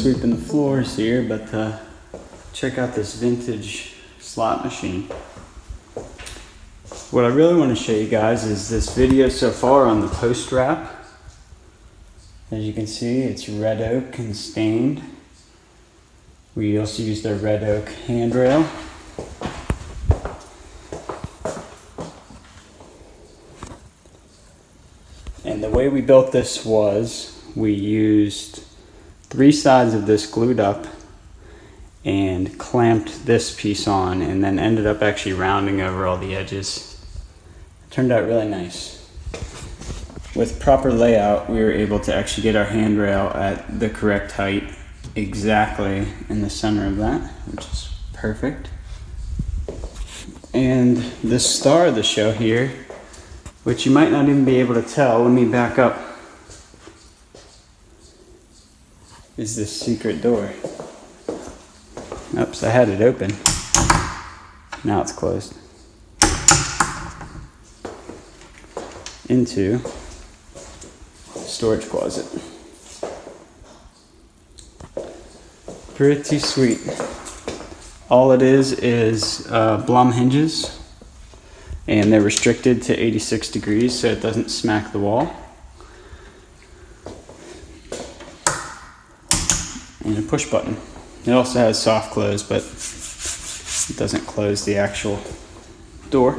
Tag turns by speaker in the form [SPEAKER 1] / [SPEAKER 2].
[SPEAKER 1] sweeping the floors here, but check out this vintage slot machine. What I really want to show you guys is this video so far on the post wrap. As you can see, it's red oak and stained. We also used a red oak handrail. And the way we built this was we used 3 sides of this glued up and clamped this piece on, and then ended up actually rounding over all the edges. It turned out really nice. With proper layout, we were able to actually get our handrail at the correct height, exactly in the center of that, which is perfect. And the star of the show here, which you might not even be able to tell, let me back up, is this secret door. Oops, I had it open. Now it's closed. Into storage closet. Pretty sweet. All it is Blum hinges, and they're restricted to 86 degrees so it doesn't smack the wall. And a push button. It also has soft close, but it doesn't close the actual door.